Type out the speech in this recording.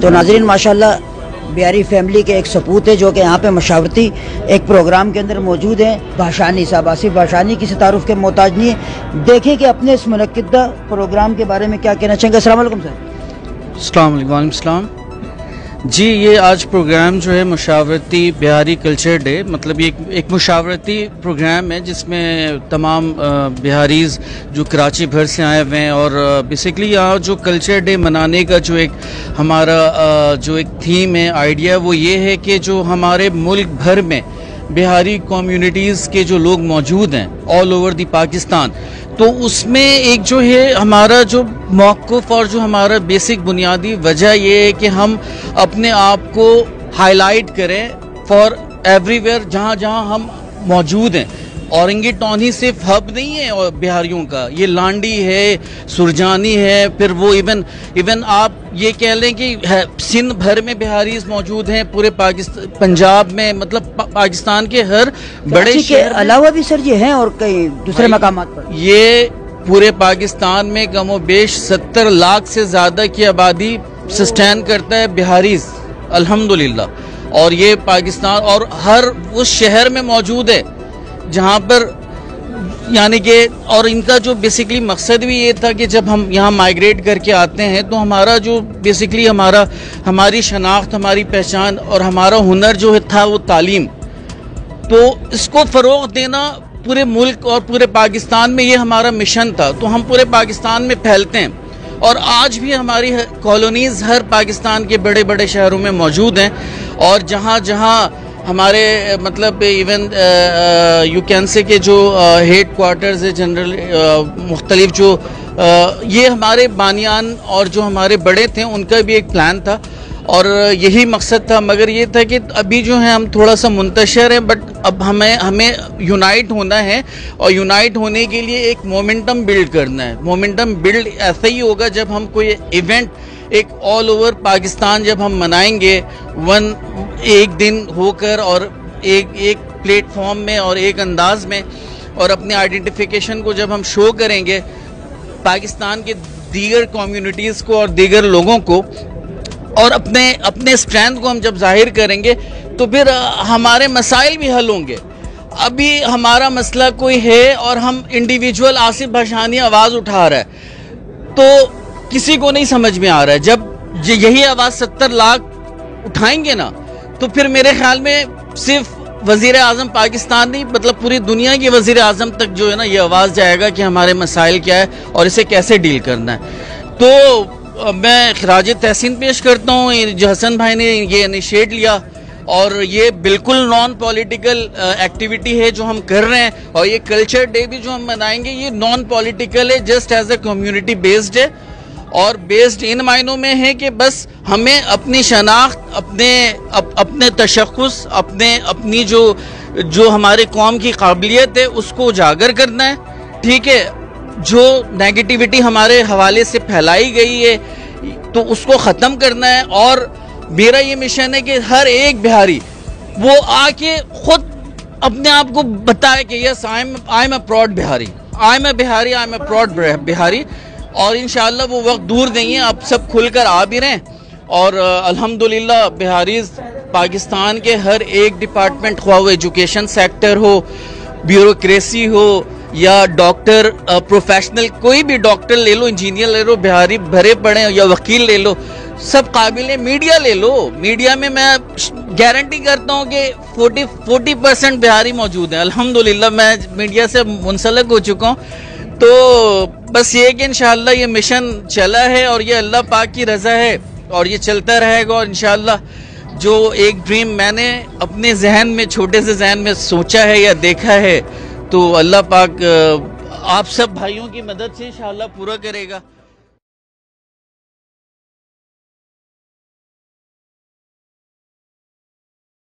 تو ناظرین ماشاءاللہ بیاری فیملی کے ایک سپوت ہے جو کہ یہاں پہ مشاورتی ایک پروگرام کے اندر موجود ہیں. بھاشانی صاحب آصف بھاشانی کسی تعارف کے محتاج نہیں ہے. دیکھیں کہ اپنے اس منعقدہ پروگرام کے بارے میں کیا کہنا چاہیں گے. السلام علیکم سر. السلام علیکم. وعلیکم السلام. جی یہ آج پروگرام جو ہے مشاورتی بہاری کلچر ڈے، مطلب یہ ایک مشاورتی پروگرام ہے جس میں تمام بہاریز جو کراچی بھر سے آئے ہوئے ہیں، اور بیسیکلی یہاں جو کلچر ڈے منانے کا جو ایک ہمارا جو ایک تھیم ہے، آئیڈیا، وہ یہ ہے کہ جو ہمارے ملک بھر میں بہاری کمیونٹیز کے جو لوگ موجود ہیں آل اوور دی پاکستان، تو اس میں ایک جو ہے ہمارا جو موقف اور جو ہمارا بیسک بنیادی وجہ یہ ہے کہ ہم اپنے آپ کو ہائی لائٹ کریں فار ایوری ویئر جہاں جہاں ہم موجود ہیں. اورنگی ٹاؤن ہی صرف ہب نہیں ہے بہاریوں کا، یہ لانڈی ہے، سرجانی ہے، پھر وہ ایون آپ یہ کہہ لیں کہ سندھ بھر میں بہاریز موجود ہیں، پورے پنجاب میں، مطلب پاکستان کے ہر بڑے کے علاوہ بھی سر یہ ہیں اور کئی دوسرے مقامات پر. یہ پورے پاکستان میں کم و بیش 70 لاکھ سے زیادہ کی آبادی سسٹین کرتا ہے بہاریز الحمدللہ، اور یہ پاکستان اور ہر اس شہر میں موجود ہے جہاں پر یعنی کہ، اور ان کا جو بیسیکلی مقصد بھی یہ تھا کہ جب ہم یہاں مائیگریٹ کر کے آتے ہیں تو ہمارا جو بیسیکلی ہماری شناخت، ہماری پہچان اور ہمارا ہنر جو تھا وہ تعلیم، تو اس کو فروغ دینا پورے ملک اور پورے پاکستان میں یہ ہمارا مشن تھا. تو ہم پورے پاکستان میں پھیلتے ہیں، اور آج بھی ہماری کالونیز ہر پاکستان کے بڑے بڑے شہروں میں موجود ہیں، اور جہاں جہاں ہمارے مطلب ایون یو کین سے کہ جو ہیڈ کوارٹرز ہے جنرل مختلف جو یہ ہمارے بانیان اور جو ہمارے بڑے تھے ان کا بھی ایک پلان تھا اور یہی مقصد تھا. مگر یہ تھا کہ ابھی جو ہے ہم تھوڑا سا منتشر ہیں، بٹ اب ہمیں یونائٹ ہونا ہے، اور یونائٹ ہونے کے لیے ایک مومنٹم بلڈ کرنا ہے. مومنٹم بلڈ ایسا ہی ہوگا جب ہم کوئی ایونٹ ایک آل اوور پاکستان جب ہم منائیں گے، ایک دن ہو کر اور ایک پلیٹ فارم میں اور ایک انداز میں، اور اپنے آئیڈینٹیفیکیشن کو جب ہم شو کریں گے پاکستان کے دیگر کمیونٹیز کو اور دیگر لوگوں کو، اور اپنے اسٹرینتھ کو ہم جب ظاہر کریں گے تو پھر ہمارے مسائل بھی حل ہوں گے. ابھی ہمارا مسئلہ کوئی ہے اور ہم انڈیویجول آصف بھاشانی آواز اٹھا رہا ہے تو کسی کو نہیں سمجھ میں آ رہا ہے. جب یہی آواز 70 لاکھ اٹھائیں گے نا تو پھر میرے خیال میں صرف وزیر اعظم پاکستان نہیں، مطلب پوری دنیا کے وزیر اعظم تک جو ہے نا یہ آواز جائے گا کہ ہمارے مسائل کیا ہے اور اسے کیسے ڈیل کرنا ہے. تو میں خراج تحسین پیش کرتا ہوں جو حسن بھائی نے یہ انیشیٹ لیا، اور یہ بالکل نان پولیٹیکل ایکٹیویٹی ہے جو ہم کر رہے ہیں، اور یہ کلچر ڈے بھی جو ہم منائیں گے یہ نان پولیٹیکل ہے، just as a community based ہے، اور بیسڈ ان معنوں میں ہے کہ بس ہمیں اپنی شناخت، اپنے تشخص، اپنی جو ہمارے قوم کی قابلیت ہے اس کو اجاگر کرنا ہے. ٹھیک ہے، جو نیگیٹیوٹی ہمارے حوالے سے پھیلائی گئی ہے تو اس کو ختم کرنا ہے. اور میرا یہ مشن ہے کہ ہر ایک بہاری وہ آ کے خود اپنے آپ کو بتائے کہ yes I am a proud Bihari, I am a Bihari, I am a proud Bihari. اور انشاءاللہ وہ وقت دور نہیں ہے، اب سب کھل کر آ بھی رہے ہیں. اور الحمدللہ بہاریز پاکستان کے ہر ایک ڈپارٹمنٹ، خواہ وہ ایجوکیشن سیکٹر ہو، بیوروکریسی ہو، یا ڈاکٹر پروفیشنل، کوئی بھی ڈاکٹر لے لو، انجینئر لے لو، بہاری بھرے پڑے، یا وکیل لے لو، سب قابل ہے. میڈیا لے لو، میڈیا میں گارنٹی کرتا ہوں کہ 40% بہاری موجود ہیں. الحمدللہ میں میڈیا سے منسلک ہو چکا ہوں. تو بس یہ کہ انشاءاللہ یہ مشن چلا ہے اور یہ اللہ پاک کی رضا ہے اور یہ چلتا رہے گا. اور انشاءاللہ جو ایک ڈریم میں نے اپنے ذہن میں، چھوٹے سے ذہن میں سوچا ہے یا دیکھا ہے، تو اللہ پاک آپ سب بھائیوں کی مدد سے انشاءاللہ پورا کرے گا.